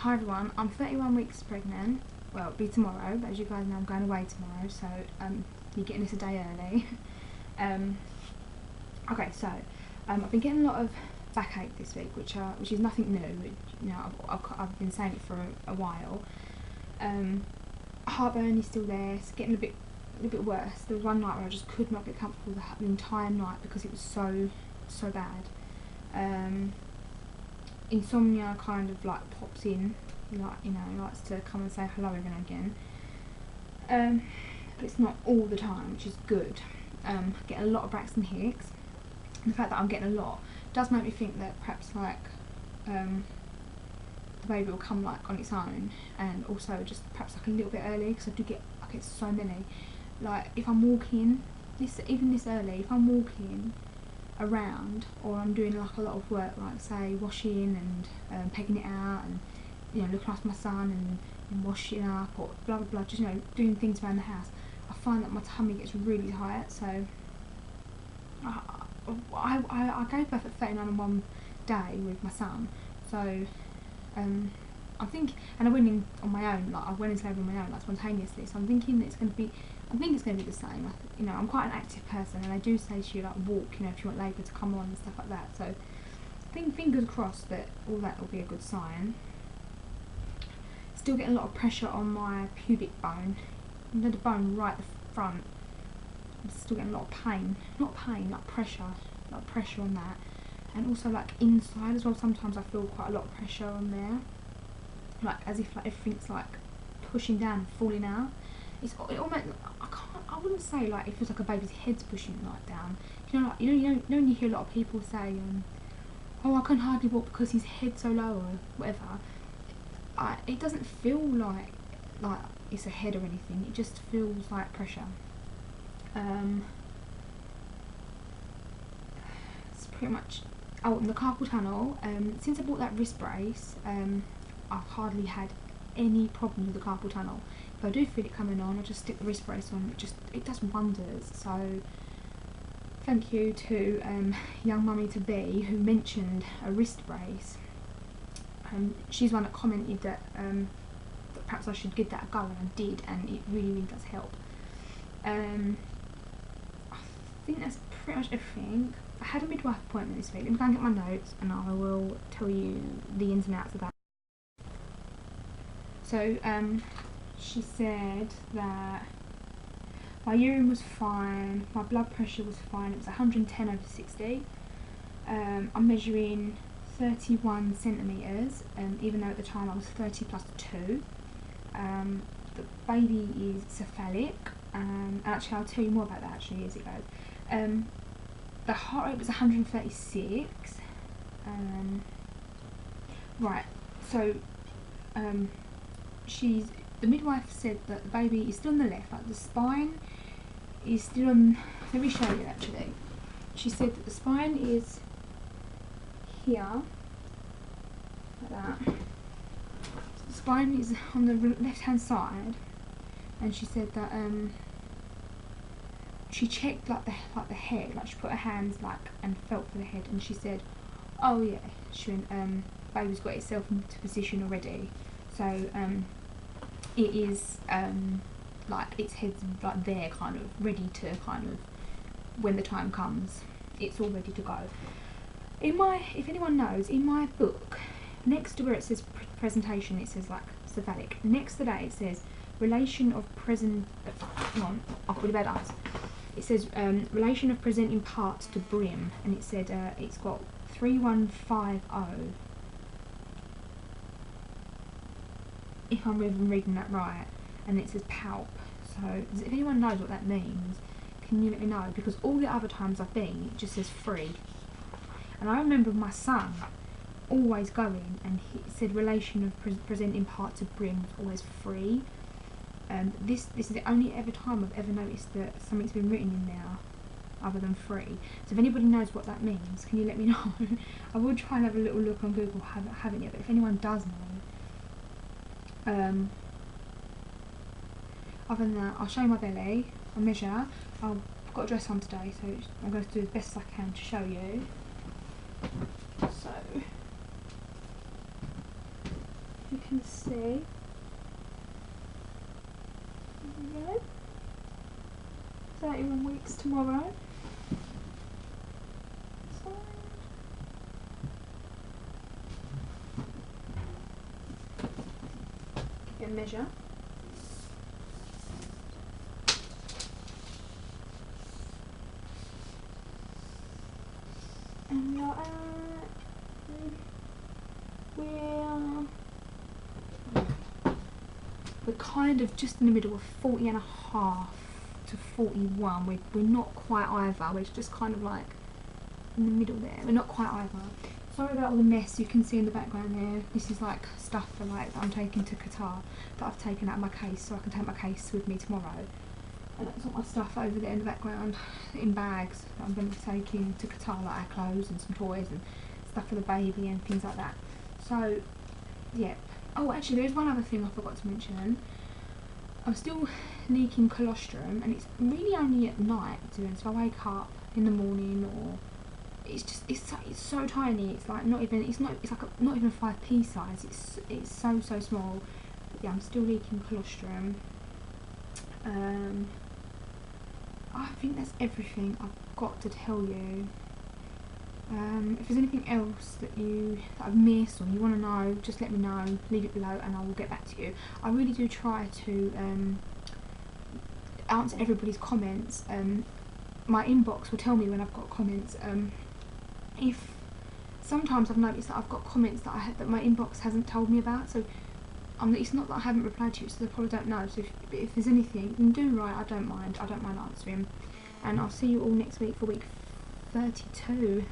Hi everyone, I'm 31 weeks pregnant. Well, it'll be tomorrow, but as you guys know, I'm going away tomorrow, so you're getting this a day early. Okay, so I've been getting a lot of backache this week, which is nothing new. You know, I've been saying it for a while. Heartburn is still there. It's getting a bit worse. There was one night where I just could not get comfortable the entire night because it was so bad. Insomnia kind of like pops in, like, you know, likes to come and say hello every now and again. But it's not all the time, which is good. I get a lot of Braxton Hicks. And the fact that I'm getting a lot does make me think that perhaps like the baby will come like on its own, and also just perhaps like a little bit early, because I get so many. Like if I'm walking even this early, if I'm walking around or I'm doing like a lot of work, like say washing and pegging it out, and you know, looking after my son and washing up or blah blah blah, just, you know, doing things around the house, I find that my tummy gets really tight. So I gave birth at 39 on one day with my son, so I think, and I went in on my own, like I went into labour on my own, like spontaneously, so I'm thinking that it's going to be the same. You know, I'm quite an active person, and I do say to you, like, walk, you know, if you want labour to come on and stuff like that, so I think fingers crossed that all that will be a good sign. Still getting a lot of pressure on my pubic bone, you know, the bone right at the front. I'm still getting a lot of pain, not pain, like pressure on that, and also like inside as well. Sometimes I feel quite a lot of pressure on there, like as if like everything's like pushing down and falling out. It almost, I wouldn't say like it feels like a baby's head's pushing like down. You know, like you know when you hear a lot of people say, oh, I can hardly walk because his head's so low or whatever. It doesn't feel like it's a head or anything. It just feels like pressure. It's pretty much. Oh, and the carpal tunnel. Since I bought that wrist brace, I've hardly had any problem with the carpal tunnel. If I do feel it coming on, I just stick the wrist brace on. It does wonders. So thank you to young mummy to be, who mentioned a wrist brace. She's one that commented that perhaps I should give that a go, and I did, and it really does help. I think that's pretty much everything. I had a midwife appointment this week. I'm going to get my notes and I will tell you the ins and outs of that. So she said that my urine was fine, my blood pressure was fine, it was 110 over 60. I'm measuring 31 centimetres, even though at the time I was 30 plus 2. The baby is cephalic, actually I'll tell you more about that actually as it goes. The heart rate was 136. Right, so the midwife said that the baby is still on the left, like the spine is still on. Let me show you actually. She said that the spine is here, like that. So the spine is on the left hand side, and she said that she checked like the head, like she put her hands like and felt for the head, and she said, oh yeah, she went, baby's got itself into position already, so it is like its head's like there, kind of ready to kind of, when the time comes, it's all ready to go. If anyone knows, in my book, next to where it says presentation, it says like cephalic. Next to that it says relation of present. Hang on, I've got bad eyes. It says relation of presenting parts to brim, and it said it's got 3150. If I'm even reading that right, and it says palp. So if anyone knows what that means, can you let me know? Because all the other times I've been, it just says 3. And I remember my son always going, and he said relation of presenting part to brim was always 3. This is the only ever time I've ever noticed that something's been written in there other than 3. So if anybody knows what that means, can you let me know? I will try and have a little look on Google, haven't yet, but if anyone does know. Other than that, I'll show you my belly, I'll measure. I've got a dress on today, so I'm going to do as best as I can to show you. So you can see. There we go. 31 weeks tomorrow. So, give you a measure. And you're at, we're kind of just in the middle of 40 and a half to 41. We're not quite either. We're just kind of like in the middle there. We're not quite either. Sorry about all the mess you can see in the background there. This is like stuff for like that I'm taking to Qatar that I've taken out of my case so I can take my case with me tomorrow. And that's all my stuff over there in the background in bags that I'm going to be taking to Qatar, like our clothes and some toys and stuff for the baby and things like that. So, yeah. Oh, actually, there is one other thing I forgot to mention. I'm still leaking colostrum, and it's really only at night doing. So I wake up in the morning, or it's so tiny. It's like not even not even a 5p size. It's so small. But yeah, I'm still leaking colostrum. I think that's everything I've got to tell you. If there's anything else that I've missed or you want to know, just let me know, leave it below and I will get back to you. I really do try to answer everybody's comments. My inbox will tell me when I've got comments. If sometimes I've noticed that I've got comments that my inbox hasn't told me about, so it's not that I haven't replied to you, so they probably don't know. So if there's anything, then do write. I don't mind answering. And I'll see you all next week for week 32.